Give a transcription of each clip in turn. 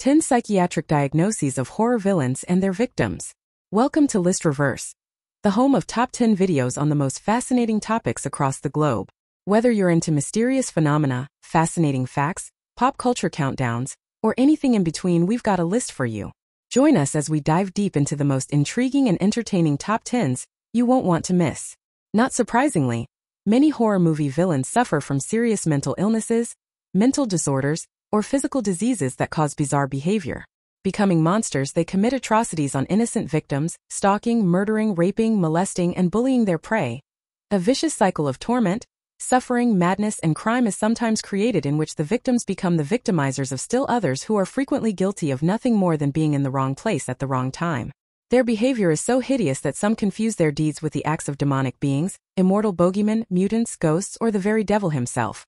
10 Psychiatric Diagnoses of Horror Villains and Their Victims. Welcome to List Reverse, the home of top 10 videos on the most fascinating topics across the globe. Whether you're into mysterious phenomena, fascinating facts, pop culture countdowns, or anything in between, we've got a list for you. Join us as we dive deep into the most intriguing and entertaining top 10s you won't want to miss. Not surprisingly, many horror movie villains suffer from serious mental illnesses, mental disorders, or physical diseases that cause bizarre behavior. Becoming monsters, they commit atrocities on innocent victims, stalking, murdering, raping, molesting, and bullying their prey. A vicious cycle of torment, suffering, madness, and crime is sometimes created, in which the victims become the victimizers of still others who are frequently guilty of nothing more than being in the wrong place at the wrong time. Their behavior is so hideous that some confuse their deeds with the acts of demonic beings, immortal bogeymen, mutants, ghosts, or the very devil himself.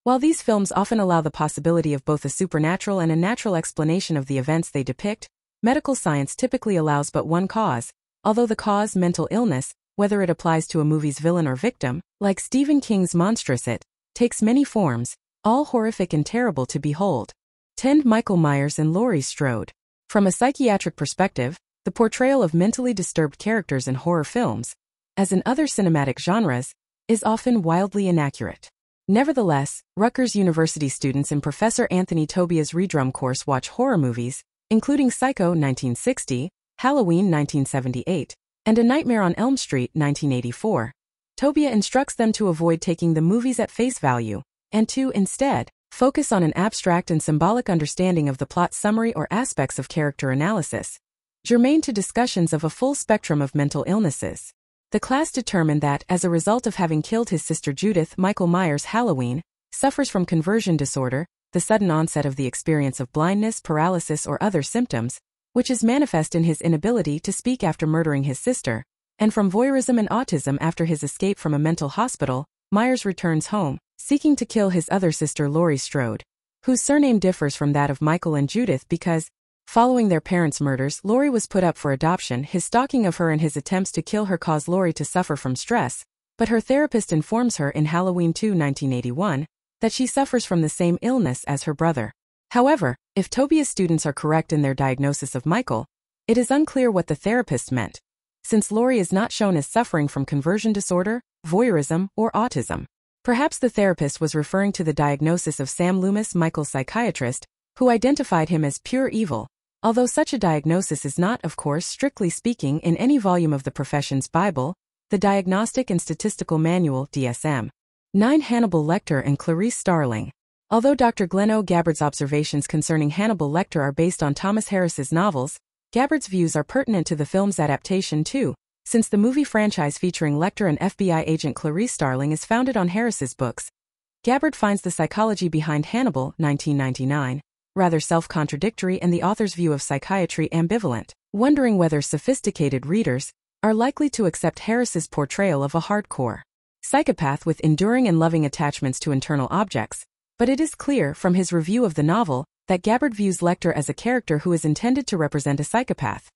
While these films often allow the possibility of both a supernatural and a natural explanation of the events they depict, medical science typically allows but one cause, although the cause, mental illness, whether it applies to a movie's villain or victim, like Stephen King's Monstrous It, takes many forms, all horrific and terrible to behold. 10 Michael Myers and Laurie Strode. From a psychiatric perspective, the portrayal of mentally disturbed characters in horror films, as in other cinematic genres, is often wildly inaccurate. Nevertheless, Rutgers University students in Professor Anthony Tobia's REDRUM course watch horror movies, including Psycho 1960, Halloween 1978, and A Nightmare on Elm Street 1984. Tobia instructs them to avoid taking the movies at face value, and to, instead, focus on an abstract and symbolic understanding of the plot summary or aspects of character analysis, germane to discussions of a full spectrum of mental illnesses. The class determined that, as a result of having killed his sister Judith, Michael Myers Halloween suffers from conversion disorder, the sudden onset of the experience of blindness, paralysis, or other symptoms, which is manifest in his inability to speak after murdering his sister, and from voyeurism and autism after his escape from a mental hospital. Myers returns home, seeking to kill his other sister Laurie Strode, whose surname differs from that of Michael and Judith because, following their parents' murders, Laurie was put up for adoption. His stalking of her and his attempts to kill her cause Laurie to suffer from stress, but her therapist informs her in Halloween 2, 1981, that she suffers from the same illness as her brother. However, if Tobia's students are correct in their diagnosis of Michael, it is unclear what the therapist meant, since Laurie is not shown as suffering from conversion disorder, voyeurism, or autism. Perhaps the therapist was referring to the diagnosis of Sam Loomis, Michael's psychiatrist, who identified him as pure evil, although such a diagnosis is not, of course, strictly speaking, in any volume of the profession's Bible, the Diagnostic and Statistical Manual, DSM. 9 Hannibal Lecter and Clarice Starling. Although Dr. Glenn O. Gabbard's observations concerning Hannibal Lecter are based on Thomas Harris's novels, Gabbard's views are pertinent to the film's adaptation too, since the movie franchise featuring Lecter and FBI agent Clarice Starling is founded on Harris's books. Gabbard finds the psychology behind Hannibal, 1999, rather self-contradictory and the author's view of psychiatry ambivalent, wondering whether sophisticated readers are likely to accept Harris's portrayal of a hardcore psychopath with enduring and loving attachments to internal objects, but it is clear from his review of the novel that Gabbard views Lecter as a character who is intended to represent a psychopath.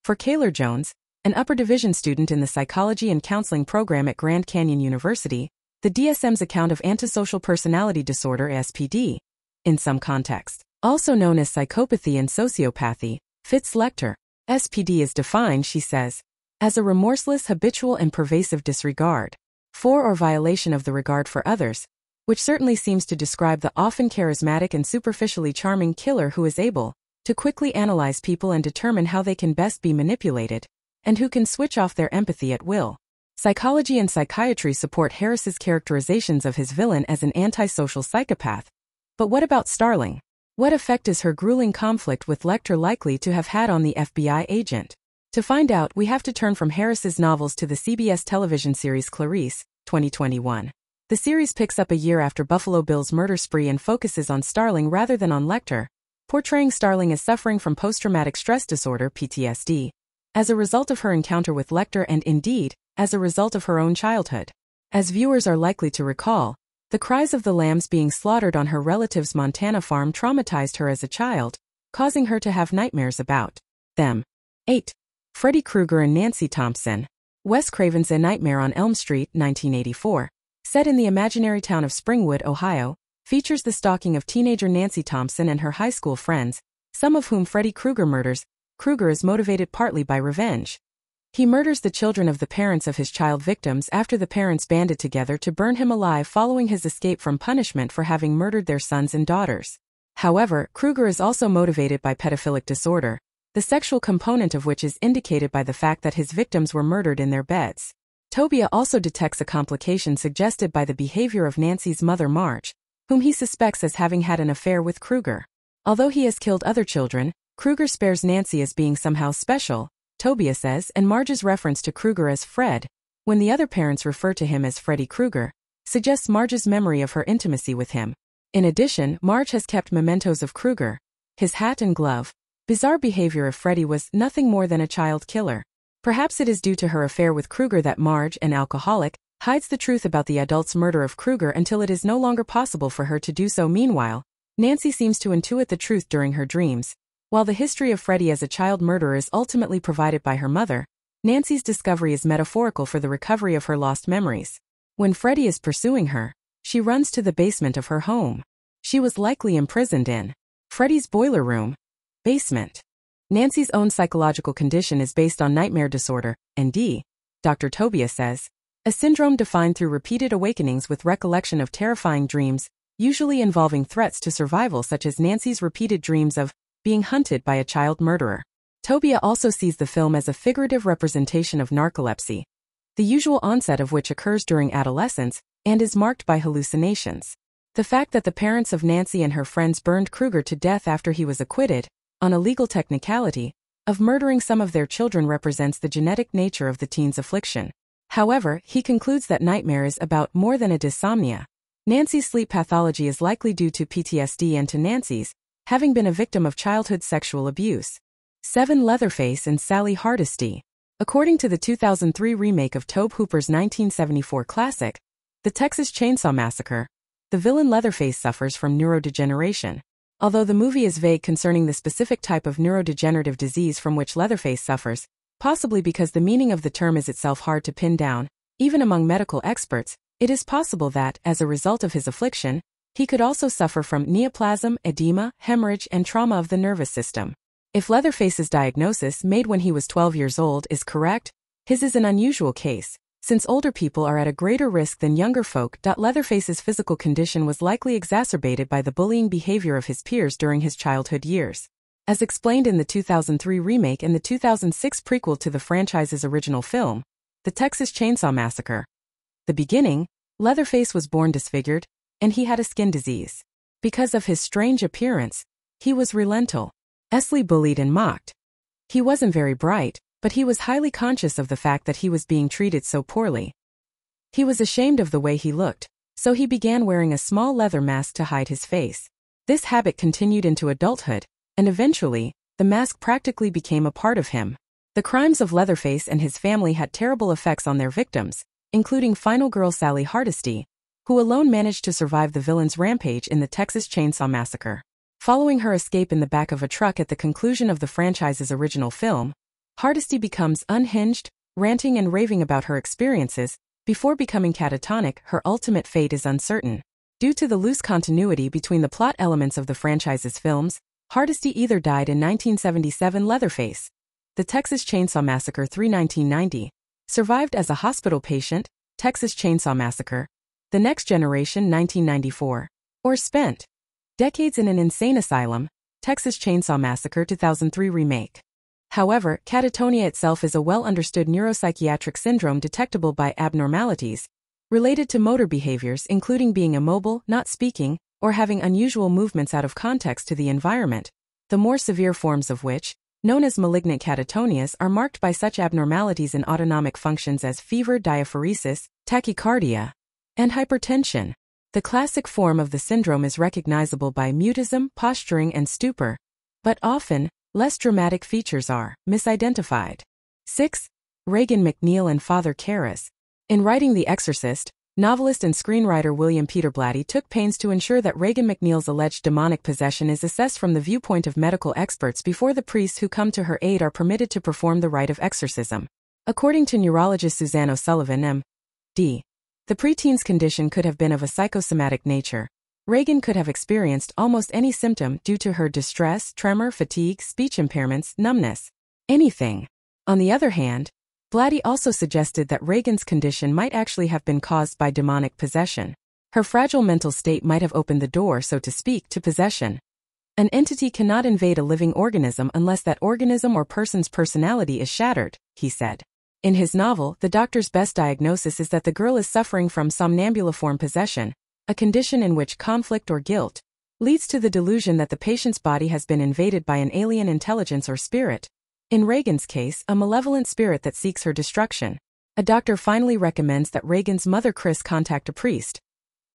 For Kaylor Jones, an upper division student in the psychology and counseling program at Grand Canyon University, the DSM's account of antisocial personality disorder (SPD), in some context, also known as psychopathy and sociopathy, fits Lecter. SPD is defined, she says, as a remorseless, habitual, and pervasive disregard for or violation of the regard for others, which certainly seems to describe the often charismatic and superficially charming killer who is able to quickly analyze people and determine how they can best be manipulated, and who can switch off their empathy at will. Psychology and psychiatry support Harris's characterizations of his villain as an antisocial psychopath. But what about Starling? What effect is her grueling conflict with Lecter likely to have had on the FBI agent? To find out, we have to turn from Harris's novels to the CBS television series Clarice, 2021. The series picks up a year after Buffalo Bill's murder spree and focuses on Starling rather than on Lecter, portraying Starling as suffering from post-traumatic stress disorder (PTSD), as a result of her encounter with Lecter and, indeed, as a result of her own childhood. As viewers are likely to recall, the cries of the lambs being slaughtered on her relative's Montana farm traumatized her as a child, causing her to have nightmares about them. 8. Freddy Krueger and Nancy Thompson. Wes Craven's A Nightmare on Elm Street, 1984, set in the imaginary town of Springwood, Ohio, features the stalking of teenager Nancy Thompson and her high school friends, some of whom Freddy Krueger murders. Krueger is motivated partly by revenge. He murders the children of the parents of his child victims after the parents banded together to burn him alive following his escape from punishment for having murdered their sons and daughters. However, Krueger is also motivated by pedophilic disorder, the sexual component of which is indicated by the fact that his victims were murdered in their beds. Tobia also detects a complication suggested by the behavior of Nancy's mother Marge, whom he suspects as having had an affair with Krueger. Although he has killed other children, Krueger spares Nancy as being somehow special, Tobia says, and Marge's reference to Krueger as Fred, when the other parents refer to him as Freddy Krueger, suggests Marge's memory of her intimacy with him. In addition, Marge has kept mementos of Krueger, his hat and glove. Bizarre behavior of Freddy was nothing more than a child killer. Perhaps it is due to her affair with Krueger that Marge, an alcoholic, hides the truth about the adult's murder of Krueger until it is no longer possible for her to do so. Meanwhile, Nancy seems to intuit the truth during her dreams. While the history of Freddy as a child murderer is ultimately provided by her mother, Nancy's discovery is metaphorical for the recovery of her lost memories. When Freddy is pursuing her, she runs to the basement of her home. She was likely imprisoned in Freddy's boiler room. Basement. Nancy's own psychological condition is based on nightmare disorder, ND, Dr. Tobia says, a syndrome defined through repeated awakenings with recollection of terrifying dreams, usually involving threats to survival such as Nancy's repeated dreams of being hunted by a child murderer. Tobia also sees the film as a figurative representation of narcolepsy, the usual onset of which occurs during adolescence, and is marked by hallucinations. The fact that the parents of Nancy and her friends burned Krueger to death after he was acquitted, on a legal technicality, of murdering some of their children represents the genetic nature of the teen's affliction. However, he concludes that nightmare is about more than a dysomnia. Nancy's sleep pathology is likely due to PTSD and to Nancy's, having been a victim of childhood sexual abuse. 7. Leatherface and Sally Hardesty. According to the 2003 remake of Tobe Hooper's 1974 classic, The Texas Chainsaw Massacre, the villain Leatherface suffers from neurodegeneration. Although the movie is vague concerning the specific type of neurodegenerative disease from which Leatherface suffers, possibly because the meaning of the term is itself hard to pin down, even among medical experts, it is possible that, as a result of his affliction, he could also suffer from neoplasm, edema, hemorrhage, and trauma of the nervous system. If Leatherface's diagnosis, made when he was 12 years old, is correct, his is an unusual case, since older people are at a greater risk than younger folk. Leatherface's physical condition was likely exacerbated by the bullying behavior of his peers during his childhood years. As explained in the 2003 remake and the 2006 prequel to the franchise's original film, The Texas Chainsaw Massacre. The beginning, Leatherface was born disfigured, and he had a skin disease. Because of his strange appearance, he was relentlessly bullied and mocked. He wasn't very bright, but he was highly conscious of the fact that he was being treated so poorly. He was ashamed of the way he looked, so he began wearing a small leather mask to hide his face. This habit continued into adulthood, and eventually, the mask practically became a part of him. The crimes of Leatherface and his family had terrible effects on their victims, including final girl Sally Hardesty, who alone managed to survive the villain's rampage in the Texas Chainsaw Massacre. Following her escape in the back of a truck at the conclusion of the franchise's original film, Hardesty becomes unhinged, ranting and raving about her experiences. Before becoming catatonic, her ultimate fate is uncertain. Due to the loose continuity between the plot elements of the franchise's films, Hardesty either died in 1977 Leatherface, The Texas Chainsaw Massacre 3 1990, survived as a hospital patient, Texas Chainsaw Massacre, The Next Generation 1994, or spent decades in an insane asylum, Texas Chainsaw Massacre 2003 remake. However, catatonia itself is a well-understood neuropsychiatric syndrome detectable by abnormalities related to motor behaviors including being immobile, not speaking, or having unusual movements out of context to the environment, the more severe forms of which, known as malignant catatonias, are marked by such abnormalities in autonomic functions as fever, diaphoresis, tachycardia, and hypertension. The classic form of the syndrome is recognizable by mutism, posturing, and stupor, but often, less dramatic features are misidentified. 6. Regan MacNeil and Father Karras. In writing The Exorcist, novelist and screenwriter William Peter Blatty took pains to ensure that Regan MacNeil's alleged demonic possession is assessed from the viewpoint of medical experts before the priests who come to her aid are permitted to perform the rite of exorcism. According to neurologist Suzanne O'Sullivan, M.D., the preteen's condition could have been of a psychosomatic nature, Regan could have experienced almost any symptom due to her distress, tremor, fatigue, speech impairments, numbness. Anything. On the other hand, Blatty also suggested that Regan's condition might actually have been caused by demonic possession. Her fragile mental state might have opened the door, so to speak, to possession. An entity cannot invade a living organism unless that organism or person's personality is shattered, he said. In his novel, the doctor's best diagnosis is that the girl is suffering from somnambuliform possession, a condition in which conflict or guilt leads to the delusion that the patient's body has been invaded by an alien intelligence or spirit. In Regan's case, a malevolent spirit that seeks her destruction. A doctor finally recommends that Regan's mother Chris contact a priest.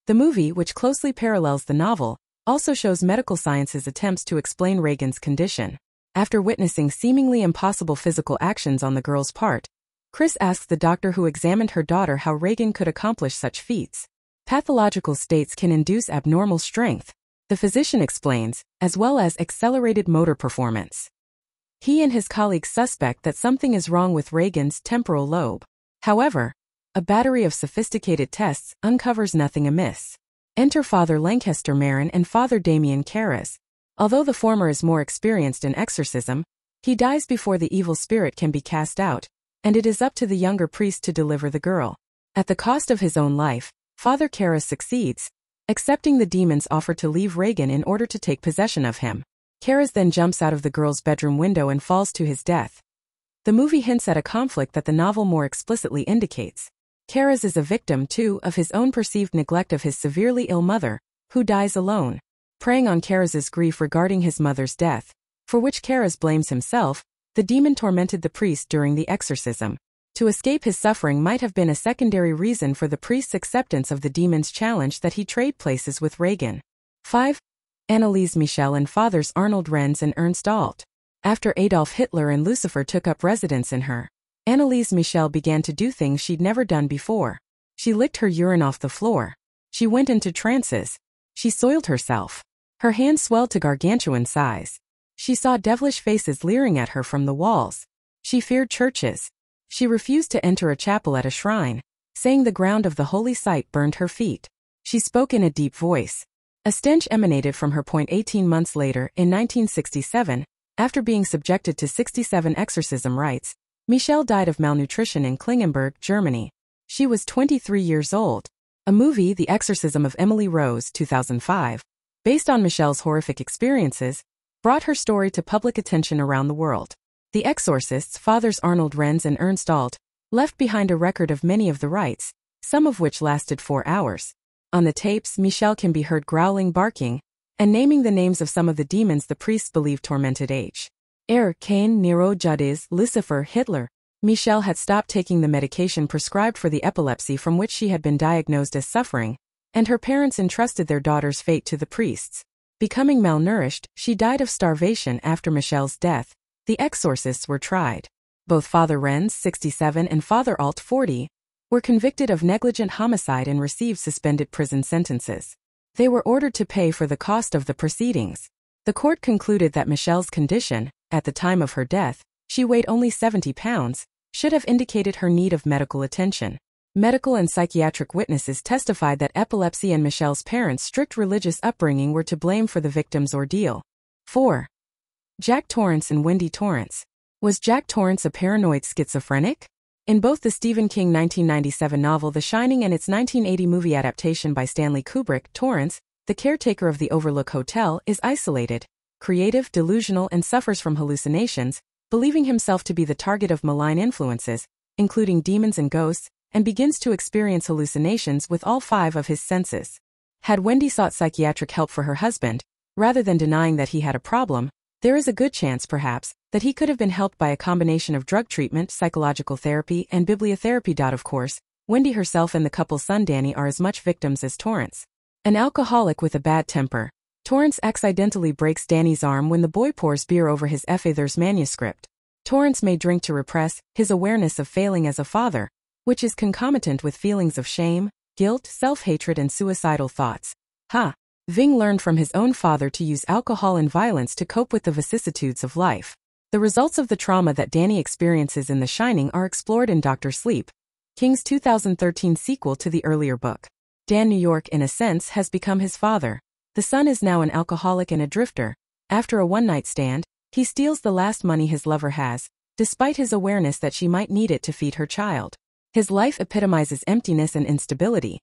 The movie, which closely parallels the novel, also shows medical science's attempts to explain Regan's condition. After witnessing seemingly impossible physical actions on the girl's part, Chris asks the doctor who examined her daughter how Regan could accomplish such feats. Pathological states can induce abnormal strength, the physician explains, as well as accelerated motor performance. He and his colleagues suspect that something is wrong with Regan's temporal lobe. However, a battery of sophisticated tests uncovers nothing amiss. Enter Father Lancaster Marin and Father Damien Karras. Although the former is more experienced in exorcism, he dies before the evil spirit can be cast out, and it is up to the younger priest to deliver the girl. At the cost of his own life, Father Karras succeeds, accepting the demon's offer to leave Regan in order to take possession of him. Karras then jumps out of the girl's bedroom window and falls to his death. The movie hints at a conflict that the novel more explicitly indicates. Karras is a victim, too, of his own perceived neglect of his severely ill mother, who dies alone. Preying on Karras's grief regarding his mother's death, for which Karras blames himself, the demon tormented the priest during the exorcism. To escape his suffering might have been a secondary reason for the priest's acceptance of the demon's challenge that he trade places with Regan. 5. Anneliese Michel and Fathers Arnold Renz and Ernst Alt. After Adolf Hitler and Lucifer took up residence in her, Anneliese Michel began to do things she'd never done before. She licked her urine off the floor. She went into trances. She soiled herself. Her hands swelled to gargantuan size. She saw devilish faces leering at her from the walls. She feared churches. She refused to enter a chapel at a shrine, saying the ground of the holy site burned her feet. She spoke in a deep voice. A stench emanated from her. 18 months later, in 1967, after being subjected to 67 exorcism rites, Michel died of malnutrition in Klingenberg, Germany. She was 23 years old. A movie, The Exorcism of Emily Rose, 2005, based on Michel's horrific experiences, brought her story to public attention around the world. The exorcists, Fathers Arnold Renz and Ernst Alt, left behind a record of many of the rites, some of which lasted 4 hours. On the tapes, Michel can be heard growling, barking, and naming the names of some of the demons the priests believed tormented H. Cain, Nero, Judas, Lucifer, Hitler. Michel had stopped taking the medication prescribed for the epilepsy from which she had been diagnosed as suffering, and her parents entrusted their daughter's fate to the priests. Becoming malnourished, she died of starvation after Michel's death. The exorcists were tried. Both Father Renz, 67, and Father Alt, 40, were convicted of negligent homicide and received suspended prison sentences. They were ordered to pay for the cost of the proceedings. The court concluded that Michel's condition, at the time of her death, she weighed only 70 pounds, should have indicated her need of medical attention. Medical and psychiatric witnesses testified that epilepsy and Michel's parents' strict religious upbringing were to blame for the victim's ordeal. 4. Jack Torrance and Wendy Torrance. Was Jack Torrance a paranoid schizophrenic? In both the Stephen King 1997 novel The Shining and its 1980 movie adaptation by Stanley Kubrick, Torrance, the caretaker of the Overlook Hotel, is isolated, creative, delusional, and suffers from hallucinations, believing himself to be the target of malign influences, including demons and ghosts, and begins to experience hallucinations with all 5 of his senses. Had Wendy sought psychiatric help for her husband, rather than denying that he had a problem, there is a good chance, perhaps, that he could have been helped by a combination of drug treatment, psychological therapy, and bibliotherapy. Of course, Wendy herself and the couple's son Danny are as much victims as Torrance. An alcoholic with a bad temper, Torrance accidentally breaks Danny's arm when the boy pours beer over his father's manuscript. Torrance may drink to repress his awareness of failing as a father, which is concomitant with feelings of shame, guilt, self-hatred, and suicidal thoughts. Ving learned from his own father to use alcohol and violence to cope with the vicissitudes of life. The results of the trauma that Danny experiences in The Shining are explored in Dr. Sleep, King's 2013 sequel to the earlier book. Dan New York, in a sense, has become his father. The son is now an alcoholic and a drifter. After a one-night stand, he steals the last money his lover has, despite his awareness that she might need it to feed her child. His life epitomizes emptiness and instability.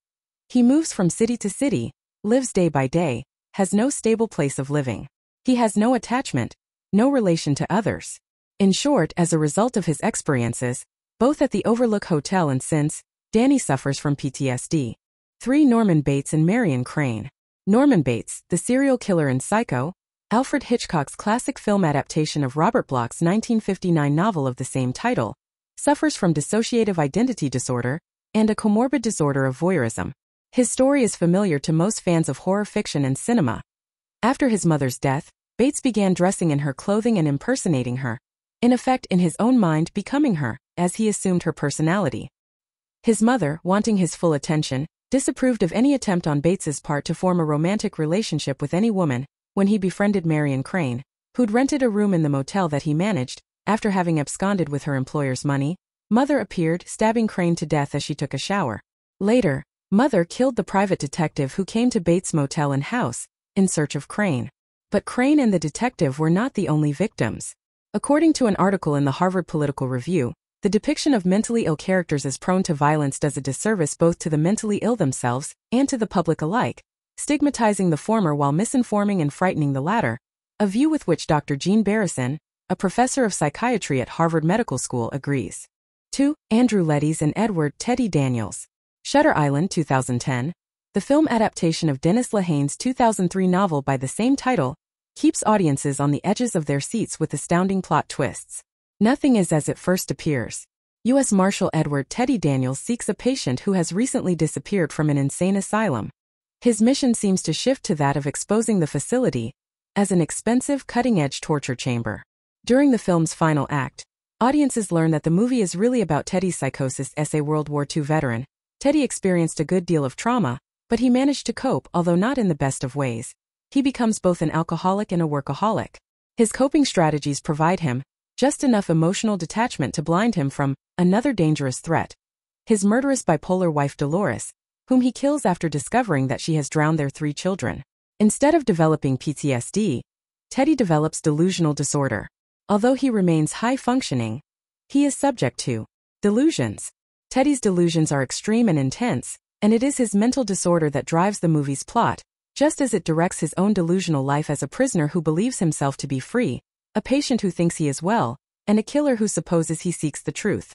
He moves from city to city, lives day by day, has no stable place of living. He has no attachment, no relation to others. In short, as a result of his experiences, both at the Overlook Hotel and since, Danny suffers from PTSD. 3. Norman Bates and Marion Crane. Norman Bates, the serial killer in Psycho, Alfred Hitchcock's classic film adaptation of Robert Bloch's 1959 novel of the same title, suffers from dissociative identity disorder and a comorbid disorder of voyeurism. His story is familiar to most fans of horror fiction and cinema. After his mother's death, Bates began dressing in her clothing and impersonating her, in effect in his own mind becoming her, as he assumed her personality. His mother, wanting his full attention, disapproved of any attempt on Bates's part to form a romantic relationship with any woman. When he befriended Marion Crane, who'd rented a room in the motel that he managed, after having absconded with her employer's money, Mother appeared, stabbing Crane to death as she took a shower. Later, Mother killed the private detective who came to Bates' motel and house, in search of Crane. But Crane and the detective were not the only victims. According to an article in the Harvard Political Review, the depiction of mentally ill characters as prone to violence does a disservice both to the mentally ill themselves and to the public alike, stigmatizing the former while misinforming and frightening the latter, a view with which Dr. Jean Barrison, a professor of psychiatry at Harvard Medical School, agrees. 2. Andrew Leddy's and Edward Teddy Daniels. Shutter Island 2010, the film adaptation of Dennis Lehane's 2003 novel by the same title, keeps audiences on the edges of their seats with astounding plot twists. Nothing is as it first appears. U.S. Marshal Edward Teddy Daniels seeks a patient who has recently disappeared from an insane asylum. His mission seems to shift to that of exposing the facility as an expensive, cutting-edge torture chamber. During the film's final act, audiences learn that the movie is really about Teddy's psychosis. As a World War II veteran, Teddy experienced a good deal of trauma, but he managed to cope, although not in the best of ways. He becomes both an alcoholic and a workaholic. His coping strategies provide him just enough emotional detachment to blind him from another dangerous threat: his murderous bipolar wife Dolores, whom he kills after discovering that she has drowned their 3 children. Instead of developing PTSD, Teddy develops delusional disorder. Although he remains high-functioning, he is subject to delusions. Teddy's delusions are extreme and intense, and it is his mental disorder that drives the movie's plot, just as it directs his own delusional life as a prisoner who believes himself to be free, a patient who thinks he is well, and a killer who supposes he seeks the truth.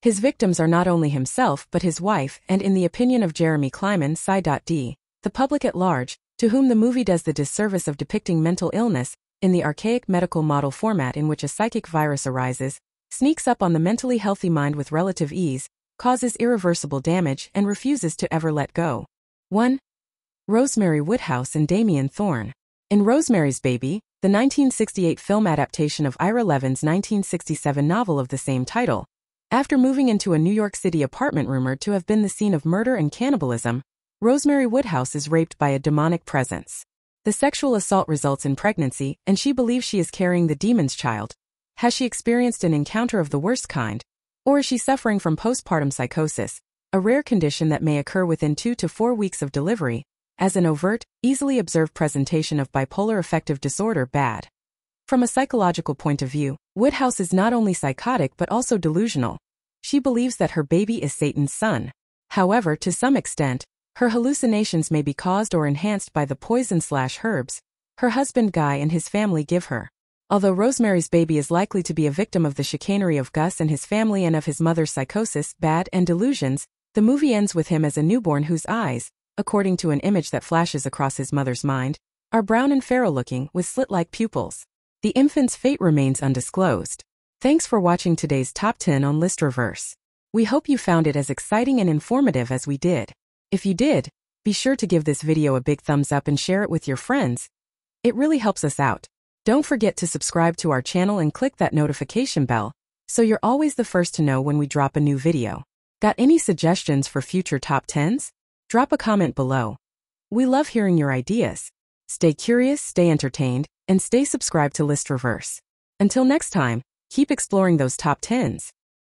His victims are not only himself but his wife and, in the opinion of Jeremy Kleiman, Psy.D, the public at large, to whom the movie does the disservice of depicting mental illness in the archaic medical model format in which a psychic virus arises, sneaks up on the mentally healthy mind with relative ease, causes irreversible damage, and refuses to ever let go. 1. Rosemary Woodhouse and Damien Thorne. In Rosemary's Baby, the 1968 film adaptation of Ira Levin's 1967 novel of the same title, after moving into a New York City apartment rumored to have been the scene of murder and cannibalism, Rosemary Woodhouse is raped by a demonic presence. The sexual assault results in pregnancy, and she believes she is carrying the demon's child. Has she experienced an encounter of the worst kind? Or is she suffering from postpartum psychosis, a rare condition that may occur within 2 to 4 weeks of delivery, as an overt, easily observed presentation of bipolar affective disorder? Bad. From a psychological point of view, Woodhouse is not only psychotic but also delusional. She believes that her baby is Satan's son. However, to some extent, her hallucinations may be caused or enhanced by the poison/herbs her husband Guy and his family give her. Although Rosemary's Baby is likely to be a victim of the chicanery of Gus and his family and of his mother's psychosis, bad, and delusions, the movie ends with him as a newborn whose eyes, according to an image that flashes across his mother's mind, are brown and feral-looking with slit-like pupils. The infant's fate remains undisclosed. Thanks for watching today's Top 10 on List Reverse. We hope you found it as exciting and informative as we did. If you did, be sure to give this video a big thumbs up and share it with your friends. It really helps us out. Don't forget to subscribe to our channel and click that notification bell, so you're always the first to know when we drop a new video. Got any suggestions for future Top 10s? Drop a comment below. We love hearing your ideas. Stay curious, stay entertained, and stay subscribed to List Reverse. Until next time, keep exploring those Top 10s.